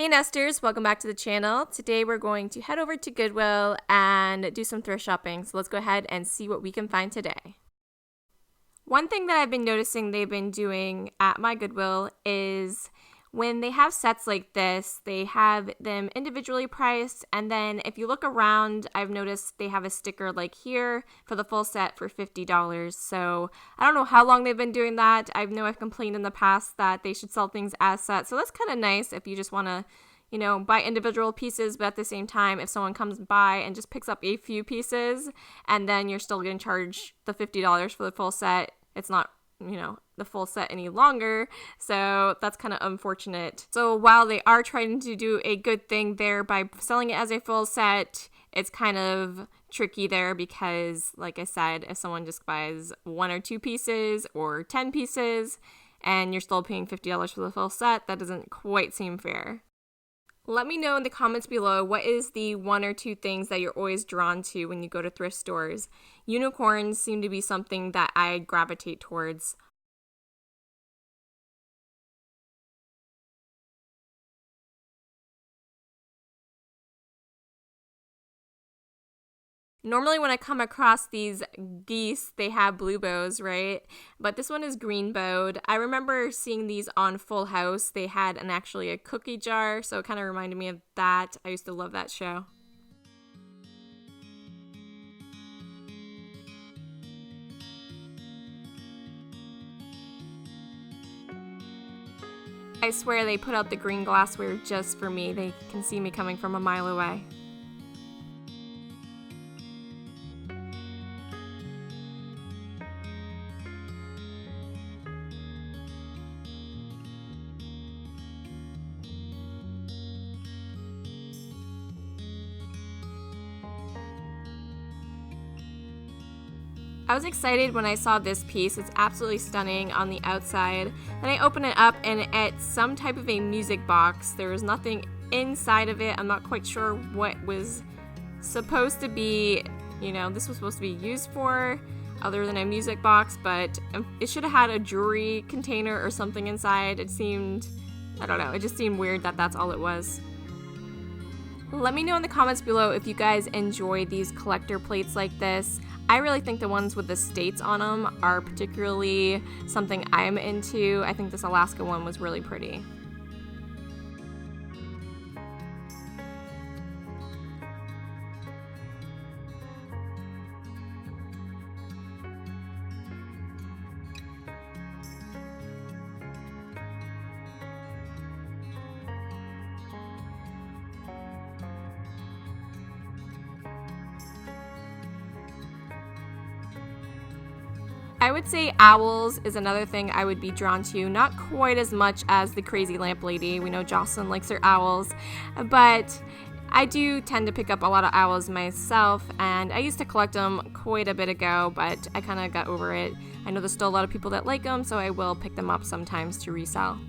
Nesters, welcome back to the channel. Today we're going to head over to Goodwill and do some thrift shopping. So let's go ahead and see what we can find today. One thing that I've been noticing they've been doing at my Goodwill is when they have sets like this, they have them individually priced, and then if you look around, I've noticed they have a sticker like here for the full set for $50. So I don't know how long they've been doing that. I know I've complained in the past that they should sell things as sets, so that's kind of nice if you just want to buy individual pieces, but at the same time, if someone comes by and just picks up a few pieces and then you're still going to charge the $50 for the full set, it's not, the full set any longer. So that's kind of unfortunate. So while they are trying to do a good thing there by selling it as a full set, it's kind of tricky there because, like I said, if someone just buys 1 or 2 pieces or 10 pieces and you're still paying $50 for the full set, that doesn't quite seem fair. Let me know in the comments below, what is the 1 or 2 things that you're always drawn to when you go to thrift stores? Unicorns seem to be something that I gravitate towards. Normally when I come across these geese, they have blue bows, right? But this one is green bowed. I remember seeing these on Full House. They had actually a cookie jar, so it kind of reminded me of that. I used to love that show. I swear they put out the green glassware just for me. They can see me coming from a mile away. I was excited when I saw this piece. It's absolutely stunning on the outside. Then I open it up and it's some type of a music box. There was nothing inside of it. I'm not quite sure what was supposed to be, this was supposed to be used for other than a music box, but it should have had a jewelry container or something inside. It seemed, I don't know, it just seemed weird that that's all it was. Let me know in the comments below if you guys enjoy these collector plates like this. I really think the ones with the states on them are particularly something I'm into. I think this Alaska one was really pretty. I would say owls is another thing I would be drawn to, not quite as much as the crazy lamp lady. We know Jocelyn likes her owls, but I do tend to pick up a lot of owls myself, and I used to collect them quite a bit ago, but I kind of got over it. I know there's still a lot of people that like them, so I will pick them up sometimes to resell.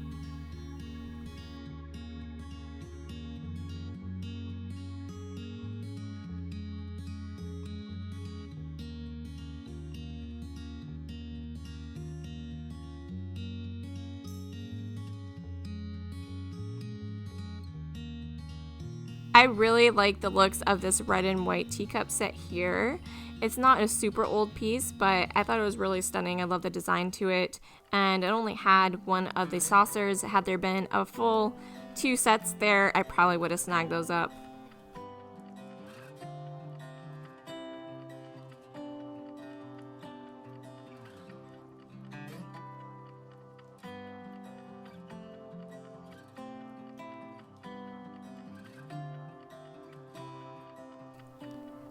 I really like the looks of this red and white teacup set here. It's not a super old piece, but I thought it was really stunning. I love the design to it, and it only had one of the saucers. Had there been a full 2 sets there, I probably would have snagged those up.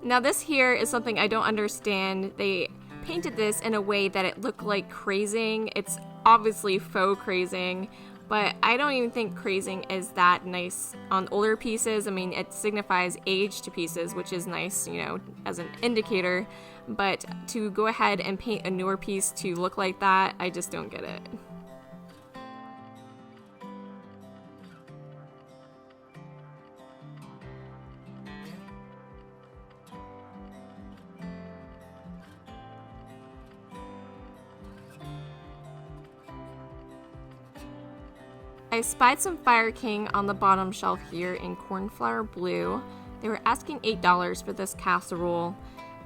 Now this here is something I don't understand. They painted this in a way that it looked like crazing. It's obviously faux crazing, but I don't even think crazing is that nice on older pieces. I mean, it signifies age to pieces, which is nice, as an indicator, but to go ahead and paint a newer piece to look like that, I just don't get it. I spied some Fire King on the bottom shelf here in cornflower blue. They were asking $8 for this casserole.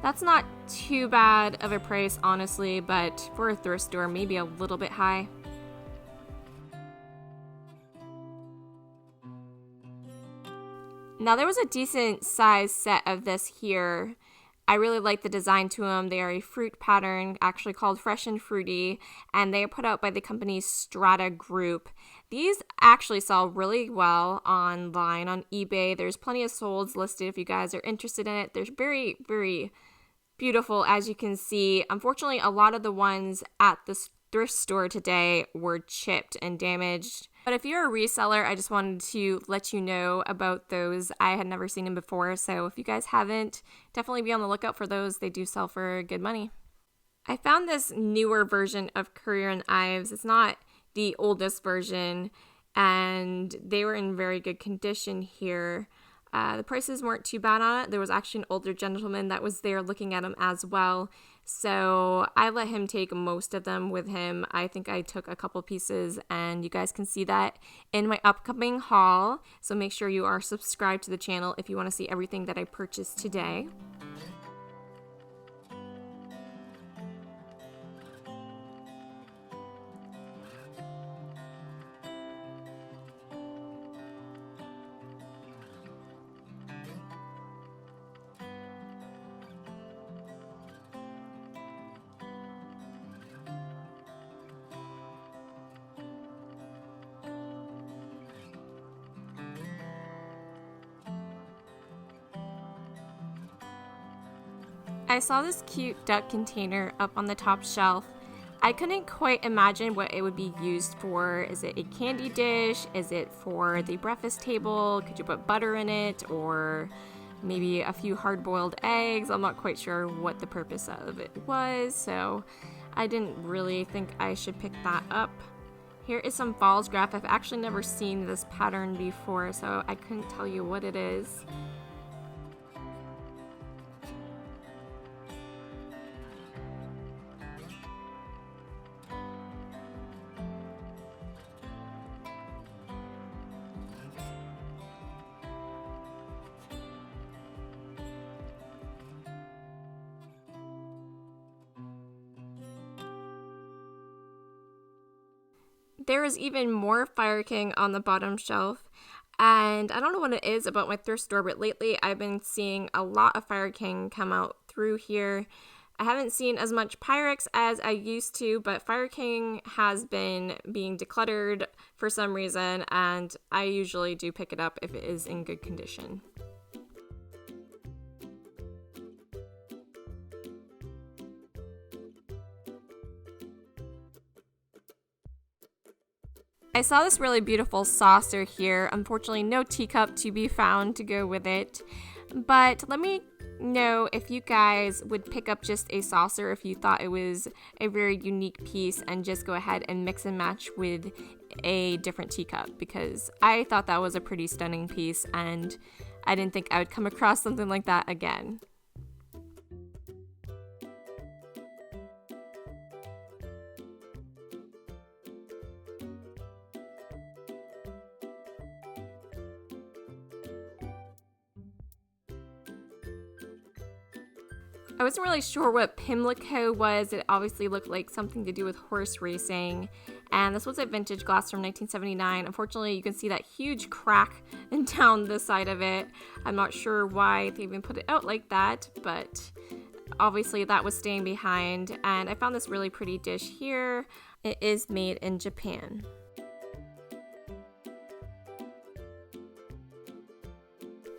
That's not too bad of a price, honestly, but for a thrift store, maybe a little bit high. Now there was a decent size set of this here. I really like the design to them. They are a fruit pattern, actually called Fresh and Fruity, and they are put out by the company Strata Group. These actually sell really well online on eBay. There's plenty of solds listed if you guys are interested in it. They're very, very beautiful, as you can see. Unfortunately, a lot of the ones at the thrift store today were chipped and damaged. But if you're a reseller, I just wanted to let you know about those. I had never seen them before, so if you guys haven't, definitely be on the lookout for those. They do sell for good money. I found this newer version of Courier and Ives. It's not the oldest version, and they were in very good condition here. The prices weren't too bad on it. There was actually an older gentleman that was there looking at them as well. So I let him take most of them with him. I think I took a couple pieces, and you guys can see that in my upcoming haul. So make sure you are subscribed to the channel if you want to see everything that I purchased today. I saw this cute duck container up on the top shelf. I couldn't quite imagine what it would be used for. Is it a candy dish? Is it for the breakfast table? Could you put butter in it? Or maybe a few hard-boiled eggs? I'm not quite sure what the purpose of it was, so I didn't really think I should pick that up. Here is some falls graph. I've actually never seen this pattern before, so I couldn't tell you what it is. There is even more Fire King on the bottom shelf, and I don't know what it is about my thrift store, but lately I've been seeing a lot of Fire King come out through here. I haven't seen as much Pyrex as I used to, but Fire King has been being decluttered for some reason, and I usually do pick it up if it is in good condition. I saw this really beautiful saucer here. Unfortunately, no teacup to be found to go with it. But let me know if you guys would pick up just a saucer if you thought it was a very unique piece, and just go ahead and mix and match with a different teacup, because I thought that was a pretty stunning piece and I didn't think I would come across something like that again. I wasn't really sure what Pimlico was. It obviously looked like something to do with horse racing. And this was a vintage glass from 1979. Unfortunately, you can see that huge crack down the side of it. I'm not sure why they even put it out like that, but obviously that was staying behind. And I found this really pretty dish here. It is made in Japan.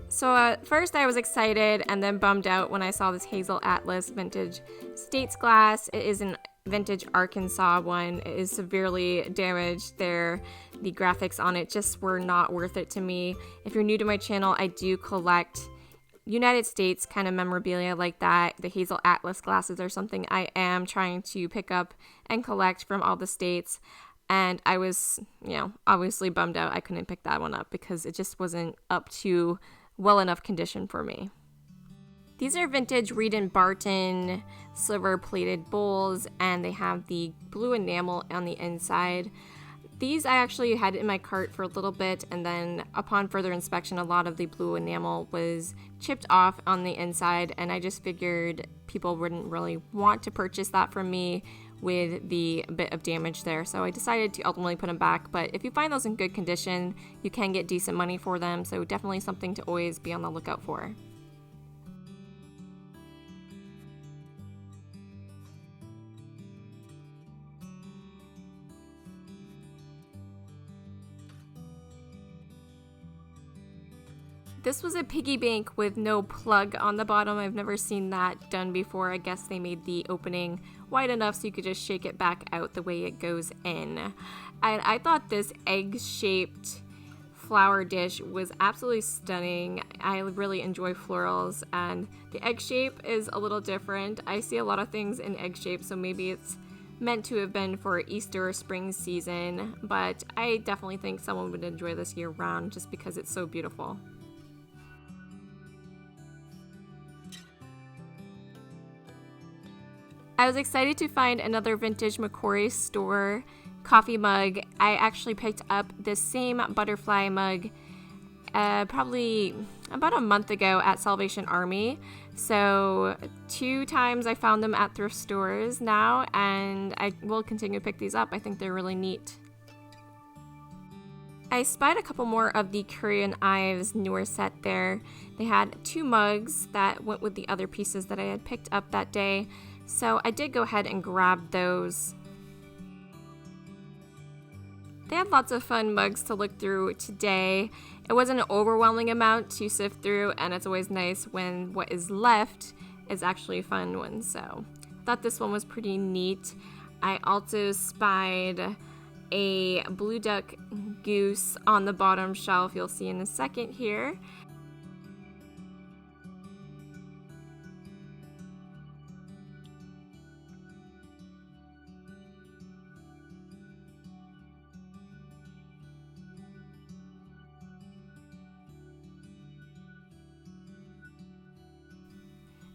So at first I was excited and then bummed out when I saw this Hazel Atlas vintage States glass. It is an vintage Arkansas one. It is severely damaged there. The graphics on it just were not worth it to me. If you're new to my channel, I do collect United States kind of memorabilia like that. The Hazel Atlas glasses are something I am trying to pick up and collect from all the states. And I was, obviously bummed out I couldn't pick that one up because it just wasn't up to well enough condition for me. These are vintage Reed and Barton silver plated bowls, and they have the blue enamel on the inside. These I actually had in my cart for a little bit, and then upon further inspection, a lot of the blue enamel was chipped off on the inside, and I just figured people wouldn't really want to purchase that from me with the bit of damage there. So I decided to ultimately put them back, but if you find those in good condition, you can get decent money for them, so definitely something to always be on the lookout for. This was a piggy bank with no plug on the bottom. I've never seen that done before. I guess they made the opening wide enough so you could just shake it back out the way it goes in. And I thought this egg-shaped flower dish was absolutely stunning. I really enjoy florals, and the egg shape is a little different. I see a lot of things in egg shape, so maybe it's meant to have been for Easter or spring season, but I definitely think someone would enjoy this year round just because it's so beautiful. I was excited to find another vintage Macquarie store coffee mug. I actually picked up this same butterfly mug probably about a month ago at Salvation Army. So 2 times I found them at thrift stores now, and I will continue to pick these up. I think they're really neat. I spied a couple more of the Curry and Ives newer set there. They had 2 mugs that went with the other pieces that I had picked up that day. So I did go ahead and grab those. They had lots of fun mugs to look through today. It wasn't an overwhelming amount to sift through, and it's always nice when what is left is actually a fun one. So I thought this one was pretty neat. I also spied a blue duck goose on the bottom shelf. You'll see in a second here.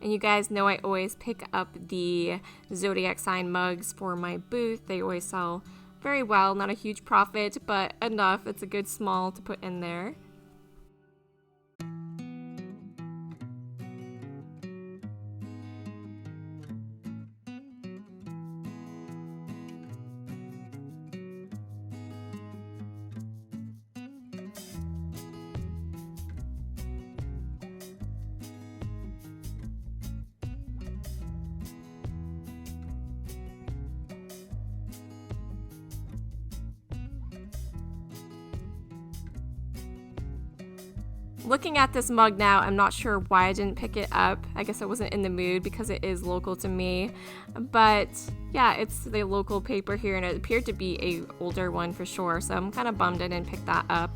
And you guys know I always pick up the zodiac sign mugs for my booth. They always sell very well. Not a huge profit, but enough. It's a good small to put in there. Looking at this mug now, I'm not sure why I didn't pick it up. I guess I wasn't in the mood because it is local to me. But yeah, it's the local paper here, and it appeared to be a older one for sure. So I'm kind of bummed I didn't pick that up.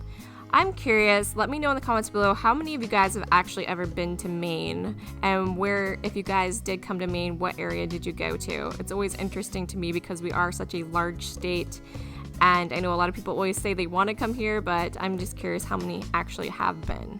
I'm curious, let me know in the comments below how many of you guys have actually ever been to Maine, and where, if you guys did come to Maine, what area did you go to? It's always interesting to me because we are such a large state. And I know a lot of people always say they want to come here, but I'm just curious how many actually have been.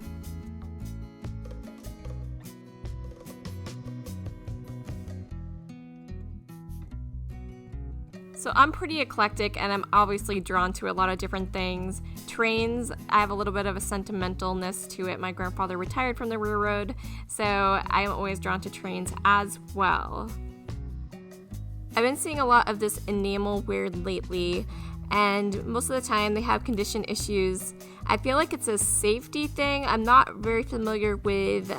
So I'm pretty eclectic, and I'm obviously drawn to a lot of different things. Trains, I have a little bit of a sentimentalness to it. My grandfather retired from the railroad, so I am always drawn to trains as well. I've been seeing a lot of this enamel wear lately, and most of the time they have condition issues. I feel like it's a safety thing. I'm not very familiar with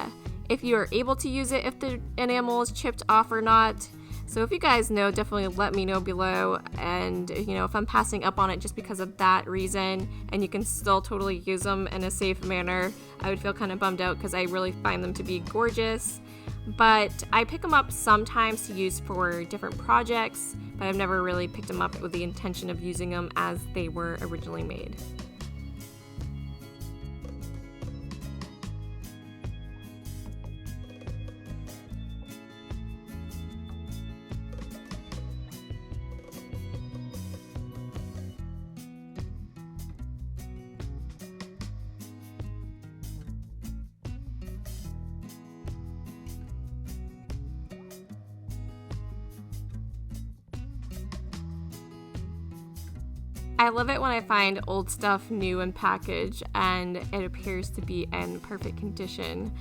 if you are able to use it if the enamel is chipped off or not. So if you guys know, definitely let me know below, and if I'm passing up on it just because of that reason and you can still totally use them in a safe manner, I would feel kind of bummed out because I really find them to be gorgeous. But I pick them up sometimes to use for different projects, but I've never really picked them up with the intention of using them as they were originally made. I love it when I find old stuff new and packaged and it appears to be in perfect condition.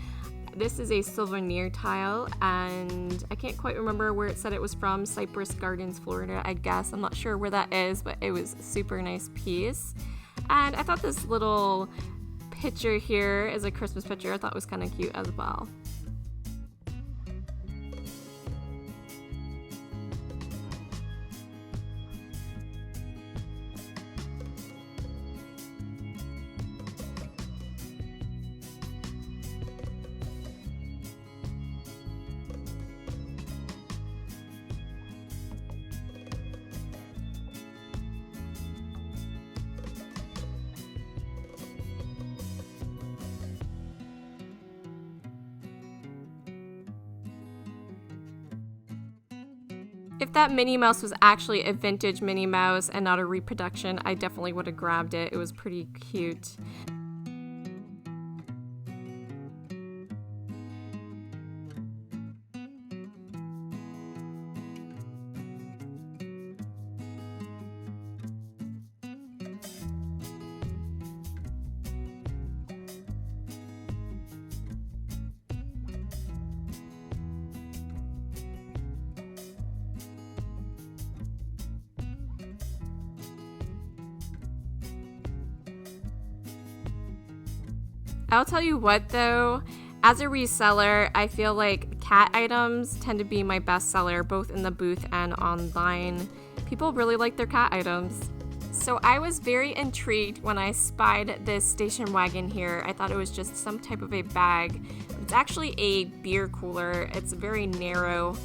This is a souvenir tile, and I can't quite remember where it said it was from. Cypress Gardens, Florida, I guess. I'm not sure where that is, but it was a super nice piece. And I thought this little picture here is a Christmas picture. I thought was kind of cute as well. If that Minnie Mouse was actually a vintage Minnie Mouse and not a reproduction, I definitely would have grabbed it. It was pretty cute. I'll tell you what though, as a reseller, I feel like cat items tend to be my best seller, both in the booth and online. People really like their cat items. So I was very intrigued when I spied this station wagon here. I thought it was just some type of a bag. It's actually a beer cooler. It's very narrow,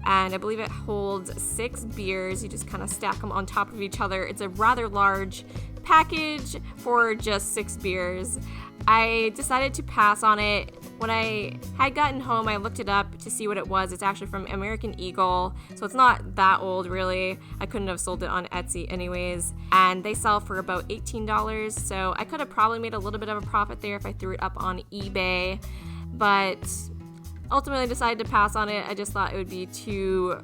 and I believe it holds 6 beers. You just kind of stack them on top of each other. It's a rather large package for just 6 beers. I decided to pass on it. When I had gotten home, I looked it up to see what it was. It's actually from American Eagle, so it's not that old really. I couldn't have sold it on Etsy anyways, and they sell for about $18, so I could have probably made a little bit of a profit there if I threw it up on eBay, but ultimately decided to pass on it. I just thought it would be too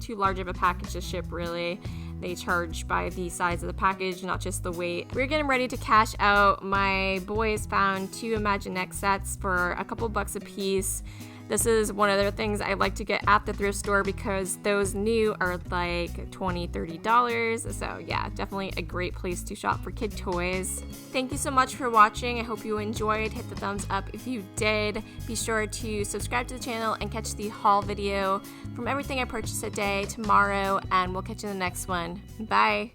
large of a package to ship really. They charge by the size of the package, not just the weight. We're getting ready to cash out. My boys found 2 Imaginext sets for a couple bucks a piece. This is one of the things I like to get at the thrift store because those new are like $20, $30. So yeah, definitely a great place to shop for kid toys. Thank you so much for watching. I hope you enjoyed. Hit the thumbs up if you did. Be sure to subscribe to the channel and catch the haul video from everything I purchased today, tomorrow, and we'll catch you in the next one. Bye.